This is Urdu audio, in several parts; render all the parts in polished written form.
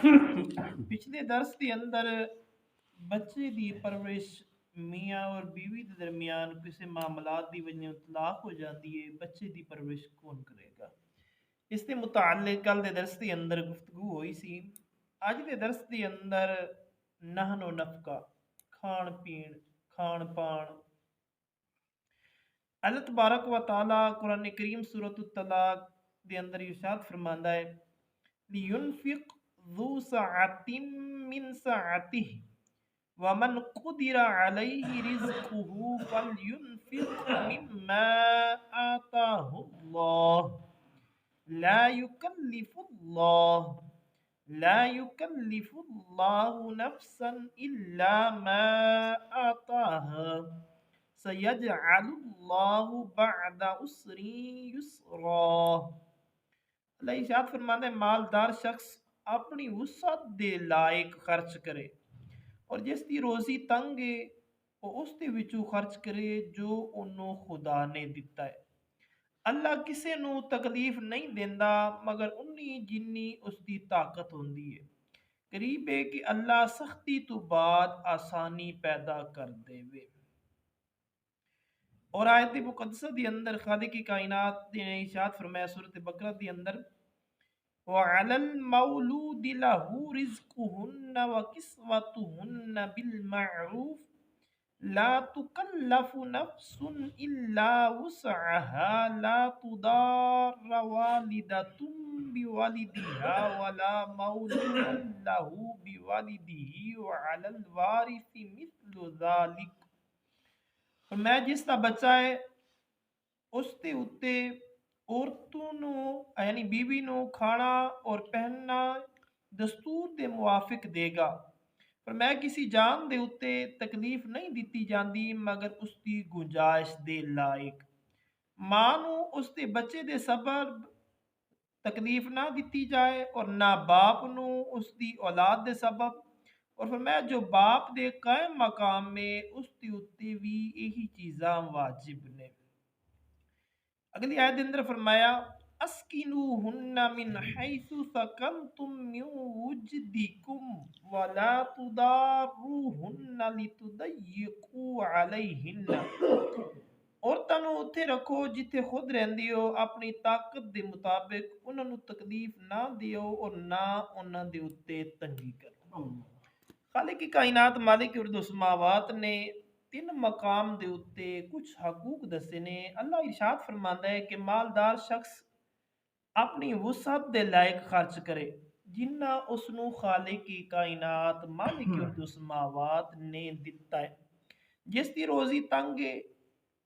ਪਿਛਲੇ ਦਰਸ ਦੇ ਅੰਦਰ ਬੱਚੇ ਦੀ ਪਰਵਰਿਸ਼ ਮੀਆਂ ਔਰ ਬੀਵੀ ਦੇ ਦਰਮਿਆਨ ਕਿਸੇ ਮਾਮਲਾਤ ਦੀ ਵਜ੍ਹਾ ਤਲਾਕ ਹੋ ਜਾਂਦੀ ਹੈ, ਬੱਚੇ ਦੀ ਪਰਵਰਿਸ਼ ਕੌਣ ਕਰੇਗਾ? ਇਸ ਦੇ ਮੁਤਾਲਿਕ ਕੱਲ ਦੇ ਦਰਸ ਦੇ ਅੰਦਰ ਗੁਫ਼ਤਗੂ ਹੋਈ ਸੀ। ਅੱਜ ਦੇ ਦਰਸ ਦੇ ਅੰਦਰ ਨਹਨੋ ਨਫਕਾ, ਖਾਣ ਪੀਣ, ਖਾਣ ਪਾਣ। اللہ تبارک و تعالیٰ قرآن کریم سورۃ الطلاق دے اندر ارشاد فرماندا ہے لِيُنْفِقْ ذُو سَعَةٍ مِّن سَعَتِهِ وَمَنْ قُدِرَ عَلَيْهِ رِزْقُهُ فَلْيُنْفِقْ مِمَّا آتَاهُ اللَّهُ لَا يُكَلِّفُ اللَّهُ نَفْسًا إِلَّا مَا آتَاهَا سَيَجْعَلُ اللَّهُ بَعْدَ عُسْرٍ يُسْرًا۔ اللہ ارشاد فرماتا ہے مالدار شخص اپنی وسعت دے لائق خرچ کرے اور جس دی روزی تنگ ہے وہ اس دے وچوں خرچ کرے جو انہوں خدا نے دیتا ہے۔ اللہ کسے نو تکلیف نہیں دیندا مگر انی جنی اس دی طاقت ہوندی ہے۔ قریب ہے کہ اللہ سختی تو بعد آسانی پیدا کر دے وے۔ اور آیت مقدسہ دی اندر خالق کی کائنات نے ارشاد فرمایا سورۃ بقرہ دی اندر وَعَلَى الْمَوْلُودِ لَهُ رِزْقُهُنَّ وَكِسْوَتُهُنَّ بِالْمَعْرُوفِ لَا تُكَلَّفُ نَفْسٌ إِلَّا وُسْعَهَا لَا تُضَارَّ وَالِدَةٌ بِوَلِدِهَا وَلَا مَوْلُودٌ لَهُ بِوَلِدِهِ وَعَلَى الْوَارِثِ مِثْلُ ذَلِكَ۔ اور میں جس دا بچہ ہے اس دے اتے عورتوں نو یعنی بیوی نو کھانا اور پہننا دستور دے موافق دے گا، پر میں کسی جان دے اتے تکلیف نہیں دیتی جاندی مگر اس دی گنجائش دے لائق۔ ماں نو اس دے بچے دے سبب تکلیف نہ دیتی جائے اور نہ باپ نو اس دی اولاد دے سبب، اور فرمایا جو باپ دے قائم مقام میں اس دی اتے بھی یہی چیزاں واجب نے۔ اگلی آیت دے اندر فرمایا اسکنوہن من حیث سکنتم من وجدکم ولا تضاروہن لتضیقوا علیہن۔ عورتاں نو اتھے رکھو جتھے خود رہندی ہو، اپنی طاقت دے مطابق انہاں نو تکلیف نہ دیو اور نہ انہاں دے اتے تنگی کرو۔ خالق کی کائنات مالک ارض و سماوات نے تین مقام دے اتے کچھ حقوق دسے نے۔ اللہ ارشاد فرماندا ہے کہ مالدار شخص اپنی وسعت دے لائق خرچ کرے جنہ اس نو خالق کی کائنات مالک ارض و سماوات نے دتا ہے۔ جس دی روزی تنگ ہے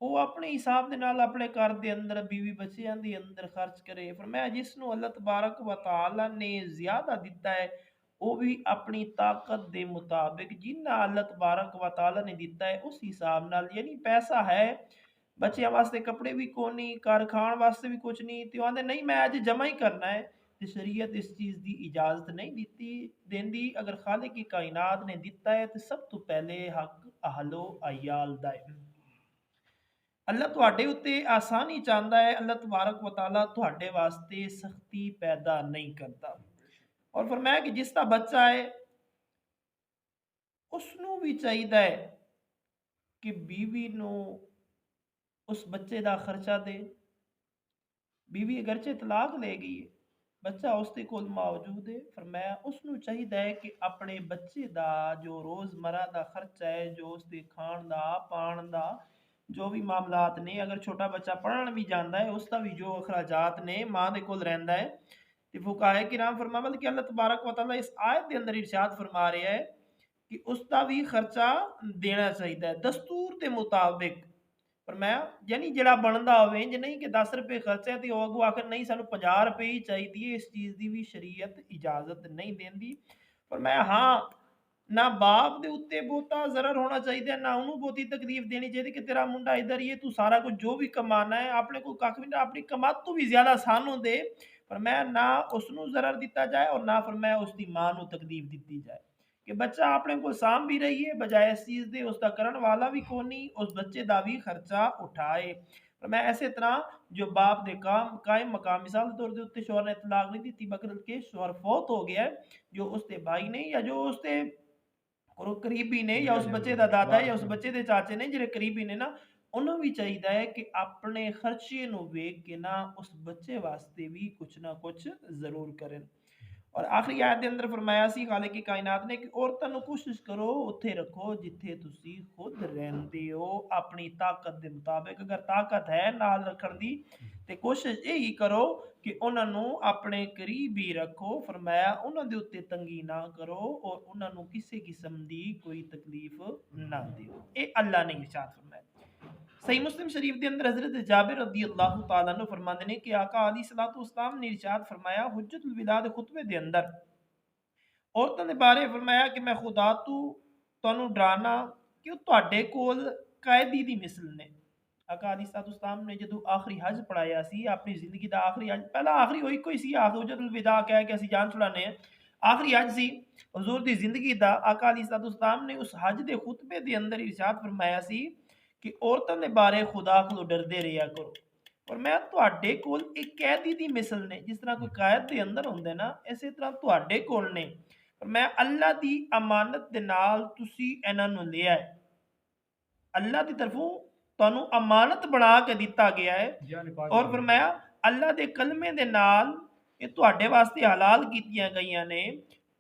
وہ اپنے حساب دے نال اپنے گھر دے اندر بیوی بچیاں دے اندر خرچ کرے۔ فرمایا جس نو اللہ تبارک و تعالی نے زیادہ دتا ہے وہ بھی اپنی طاقت دے مطابق جنہ اللہ تبارک و تعالی نے دیتا ہے اس حساب نال، یعنی پیسہ ہے بچیاں واسطے کپڑے بھی کونی، کار کھان واسطے بھی کچھ نہیں، تو آندے نہیں میں اج جمع ہی کرنا ہے، تے شریعت اس چیز دی اجازت نہیں دیتی دیندی۔ اگر خالق کی کائنات نے دیتا ہے تو سب تو پہلے حق اہل و عیال دا ہے۔ اللہ تواڈے اتے آسانی چاہندا ہے، اللہ تبارک و تعالی تواڈے واسطے سختی پیدا نہیں کرتا۔ اور فرمایا کہ جس کا بچہ ہے اس نو بھی چاہیے کہ بیوی نو اس بچے دا خرچہ دے۔ بیوی اگرچہ طلاق لے گئی ہے، بچہ اس دے کول موجود ہے، فرمایا اس نو چاہیے کہ اپنے بچے دا جو روزمرہ دا خرچہ ہے، جو اس دے کھان دا پان دا جو بھی معاملات نے، اگر چھوٹا بچہ پڑھن بھی جاندا ہے اس دا بھی جو اخراجات نے ماں دے کول رہندا ہے، تے فقہاء کرام فرماوندے کہ اللہ تبارک و تعالی اس آیت دے اندر ارشاد فرما رہا ہے کہ اس دا بھی خرچہ دینا چاہیے دستور دے مطابق۔ فرمایا یعنی جڑا بندا ہوے انج نہیں کہ 10 روپے خرچہ ہے تے او اگوں آخر نہیں سانو 50 روپے ہی چاہیے، اس چیز دی بھی شریعت اجازت نہیں دیندی۔ فرمایا ہاں نہ باپ دے اتے بہتا ضرر ہونا چاہیے، نہ انہوں بہتی تکلیف دینی چاہیے کہ تیرا منڈا ادھر ہی ہے، تو سارا کچھ جو بھی کمانا ہے اپنے کو کھ بھی نہ اپنی کمات تو بھی زیادہ سانو دے۔ فرمایا نہ اس نو ضرر دیتا جائے اور نہ فرمایا اس دی ماں نو تکلیف دیتی جائے کہ بچہ اپنے کو سام بھی رہی ہے بجائے اس چیز دے اس دا کرن والا بھی کونی، اس بچے دا بھی خرچہ اٹھائے۔ فرمایا اسی طرح جو باپ دے کام قائم مقام مثال دے طور دے اتنے شوہر نے طلاق نہیں دیتی مگر کہ شوہر فوت ہو گیا ہے، جو اس دے بھائی نے یا جو اس دے قریبی نے یا اس بچے دا دادا ہے یا اس بچے دے چاچے نے جڑے قریبی نے نا، انہوں بھی چاہیے ہے کہ اپنے خرچے نو ویکھ کے نا اس بچے واسطے بھی کچھ نہ کچھ ضرور کریں۔ اور آخری آیت دے اندر فرمایا سی خالق کائنات نے کہ عورتاں نو کوشش کرو اتھے رکھو جتھے تسی خود رہندے ہو اپنی طاقت دے مطابق، اگر طاقت ہے نال رکھن دی تے کوشش یہی کرو کہ انہاں نو اپنے قریب ہی رکھو، فرمایا انہاں دے اوتے تنگی نہ کرو اور انہاں نو کسی قسم دی کوئی تکلیف نہ دیو۔ اے اللہ نے ارشاد فرمایا۔ صحیح مسلم شریف دے اندر حضرت جابر رضی اللہ تعالیٰ عنہ فرماندے نے کہ آقا علیہ الصلوۃ والسلام نے ارشاد فرمایا حجت الوداع دے خطبے دے اندر عورتوں دے بارے فرمایا کہ میں خدا تو تانوں ڈرانا کہ وہ تواڈے کول قائدی دی مثل نے۔ آقا علیہ الصلوۃ والسلام نے جدوں آخری حج پڑھایا سی اپنی زندگی دا آخری حج، پہلا آخری ہوئی کوئی سی آخر حجت الوداع کہہ کے اسی جان چھڑانے ہیں، آخری حج سی حضور دی زندگی دا، آقا علیہ الصلوۃ والسلام نے اس حج دے خطبے دے اندر ارشاد فرمایا سی کہ عورتوں دے بارے خدا کو ڈردے رہیا کرو، اور میں تواڈے کول ایک قیدی دی مثل نے، جس طرح کوئی قائد دے اندر ہوندے نا اسی طرح تواڈے کول نے، اور میں اللہ دی امانت دے نال تسی انہاں نو لیا ہے، اللہ دی طرفوں تانوں امانت بنا کے دیتا گیا ہے، اور فرمایا اللہ دے کلمے دے نال یہ تواڈے واسطے حلال کیتیاں گئیاں نے،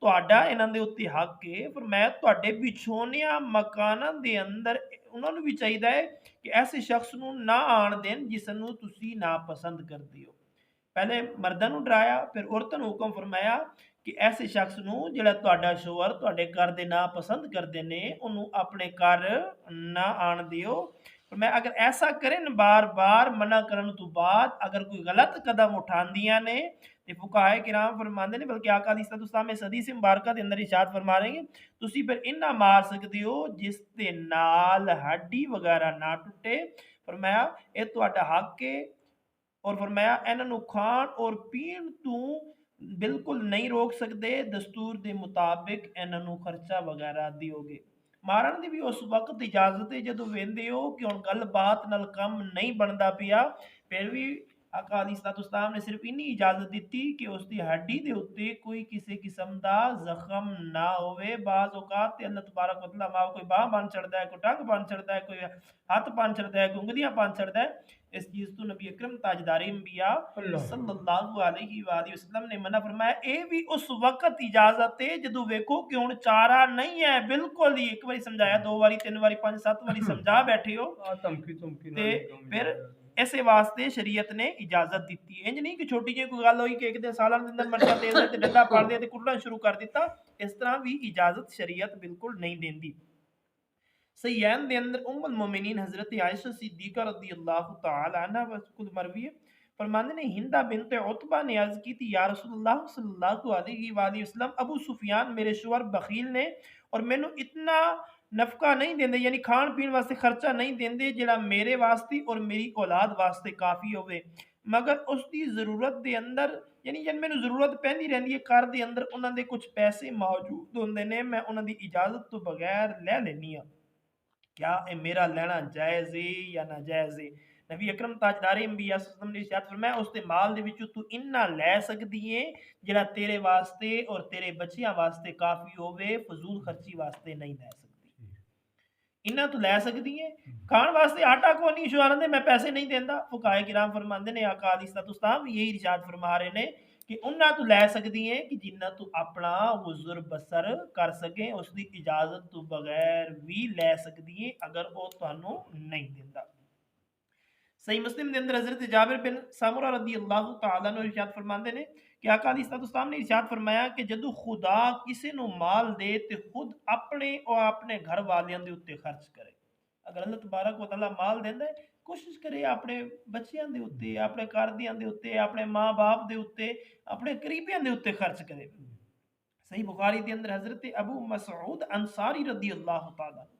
تواڈا انہاں دے اوتے حق ہے، فرمایا تواڈے بچھونیاں مکاناں دے اندر انہاں نو بھی چاہیے ہے کہ ایسے شخص نو نہ آن دین جس نو تسی ناپسند کردے ہو۔ پہلے مرداں نو ڈرایا پھر عورتاں نو حکم فرمایا کہ ایسے شخص نو جڑا تہاڈا شوہر تہاڈے گھر دے نا پسند کردے نے اونوں اپنے گھر نہ آن دیو، میں اگر ایسا کرن بار بار منع کرن تو بعد اگر کوئی غلط قدم اٹھاندیاں نے تے فقہائے کرام فرماندے نے بلکہ آقا علیہ الصلوۃ والسلام اس حدیث مبارکہ دے اندر ارشاد فرما رہے ہیں تسی پھر انہاں مار سکدے ہو جس دے نال ہڈی وغیرہ نہ ٹوٹے، فرمایا اے تہاڈا حق ہے، اور فرمایا انہاں نو کھان اور پین تو بالکل نہیں روک سکدے، دستور دے مطابق انہاں نو خرچہ وغیرہ دیو گے۔ مارن دی بھی اس وقت اجازت ہے جدوں ویندے ہو کہ ہن گل بات نال کم نہیں بندا پیا، پھر بھی آقا علیہ الصلوۃ والسلام نے صرف انی اجازت دیتی کہ اس دی ہڈی دے اوتے کوئی کسی قسم دا زخم نہ ہوئے۔ بعض اوقات تے اللہ تبارک و تعالی ماں کوئی باہ بن چڑھدا ہے، کوئی ٹنگ بن چڑھدا ہے، کوئی ہاتھ بن چڑھدا ہے، کوئی انگلیاں بن چڑھدا ہے، اس چیز تو نبی اکرم تاجدار انبیاء صلی اللہ علیہ وآلہ وسلم نے منع فرمایا۔ اے بھی اس وقت اجازت ہے جدوں ویکھو کہ ہن چارہ نہیں ہے، بالکل ہی ایک باری سمجھایا، دو باری، تین باری، پانچ سات باری سمجھا بیٹھے ہو تے پھر ایسے واسطے شریعت نے اجازت دیتی ہے، انج نہیں کہ چھوٹی جی کوئی گل ہوئی کہ ایک دن سالن دے اندر مرچا تیز ہے تے ڈنڈا پڑ دیا تے کٹنا شروع کر دیتا، اس طرح بھی اجازت شریعت بالکل نہیں دیندی۔ صحیحین دے اندر ام المومنین حضرت عائشہ صدیقہ رضی اللہ تعالی عنہ خود مروی ہے، فرماندے نے ہندہ بنت عتبہ نے عرض کی تھی یا رسول اللہ صلی اللہ علیہ وآلہ وسلم ابو سفیان میرے شوہر بخیل نے اور مینوں اتنا نفقہ نہیں دیندے یعنی کھان پین واسطے خرچہ نہیں دیندے جڑا میرے واسطے اور میری اولاد واسطے کافی ہوئے، مگر اس دی ضرورت دے اندر یعنی جن مینوں ضرورت پیندی رہندی ہے گھر دے اندر انہاں دے کچھ پیسے موجود ہوندے نے میں انہاں دی اجازت تو بغیر لے لینی ہاں، کیا اے میرا لینا جائز ہے یا ناجائز ہے؟ نبی اکرم تاجدار انبیاء صلی اللہ علیہ وسلم نے ارشاد فرمایا اس دے مال دے وچوں تو انہاں لے سکدی ہے جڑا تیرے واسطے اور تیرے بچیاں واسطے کافی ہوے، فضول خرچی واسطے نہیں لے سکدی، انہاں تو لے سکدی ہے، کھان واسطے آٹا کو نہیں شوہر دے میں پیسے نہیں دیندا، فقہائے کرام فرماندے نے آقا علیہ الصلوۃ والسلام یہی ارشاد فرما رہے نے کہ انہاں تو لے سکدی ہیں کہ جنہاں تو اپنا گزر بسر کر سکیں، اس دی اجازت تو بغیر بھی لے سکدی ہیں اگر وہ تانوں نہیں دیندا۔ صحیح مسلم دے اندر حضرت جابر بن سامورہ رضی اللہ تعالیٰ عنہ ارشاد فرماندے نے کہ آقا علیہ الصلوۃ والسلام نے ارشاد فرمایا کہ جدو خدا کسی نو مال دے تے خود اپنے اور اپنے گھر والیاں دے اوتے خرچ کرے، اگر اللہ تبارک و تعالیٰ مال دیندا ہے کوشش کرے اپنے بچیاں دے اوتے، اپنے گھر دیاں دے اوتے، اپنے ماں باپ دے اوتے، اپنے قریبیاں دے اوتے خرچ کرے۔ صحیح بخاری دے اندر حضرت ابو مسعود انصاری رضی اللہ تعالیٰ عنہ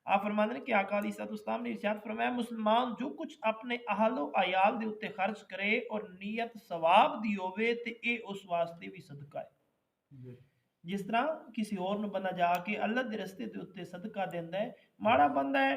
آپ فرماتے ہیں کہ آقا علیہ الصلوۃ والسلام نے ارشاد فرمایا مسلمان جو کچھ اپنے اہل و عیال دے اوتے خرچ کرے اور نیت ثواب دی ہوے تے اے اس واسطے بھی صدقہ ہے، جس طرح کسی اور نو بندہ جا کے اللہ دے رستے دے اوتے صدقہ دیندا ہے، ماڑا بندہ ہے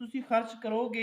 ਤੁਸੀਂ ਖਰਚ ਕਰੋਗੇ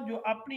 ਜੋ ਆਪਣੀ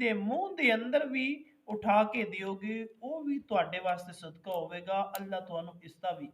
ਦੇ ਮੂੰਹ ਦੇ ਅੰਦਰ ਵੀ ਉਠਾ ਕੇ ਦਿਓਗੇ ਉਹ ਵੀ ਤੁਹਾਡੇ ਵਾਸਤੇ ਸਦਕਾ ਹੋਵੇਗਾ ਅੱਲਾਹ ਤੁਹਾਨੂੰ ਇਸ ਦਾ ਵੀ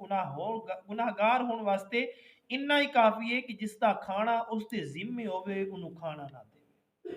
ਗੁਨਾਹਗਾਰ ਹੋਣ ਵਾਸਤੇ ਇੰਨਾ ਹੀ ਕਾਫੀ ਹੈ ਕਿ ਜਿਸ ਦਾ ਖਾਣਾ ਉਸ ਤੇ ਜ਼ਿੰਮੇ ਹੋਵੇ ਉਹਨੂੰ ਖਾਣਾ ਨਾ ਦੇਵੇ।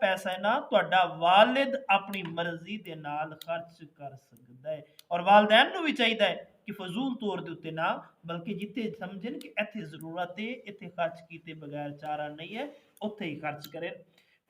ਪੈਸਾ ਹੈ ਨਾ ਤੁਹਾਡਾ ਵਾਲਿਦ ਆਪਣੀ ਮਰਜ਼ੀ ਦੇ ਨਾਲ ਖਰਚ ਕਰ ਸਕਦਾ ਹੈ ਔਰ ਵਾਲਦੈਨ ਨੂੰ ਵੀ ਚਾਹੀਦਾ ਹੈ ਕਿ ਫਜ਼ੂਲ ਤੌਰ ਦੇ ਉੱਤੇ ਨਾ ਬਲਕਿ ਜਿੱਥੇ ਸਮਝਣ ਕਿ ਇੱਥੇ ਜ਼ਰੂਰਤ ਹੈ ਇੱਥੇ ਖਰਚ ਕੀਤੇ ਬਗੈਰ ਚਾਰਾ ਨਹੀਂ ਹੈ ਉੱਥੇ ਹੀ ਖਰਚ ਕਰੇ।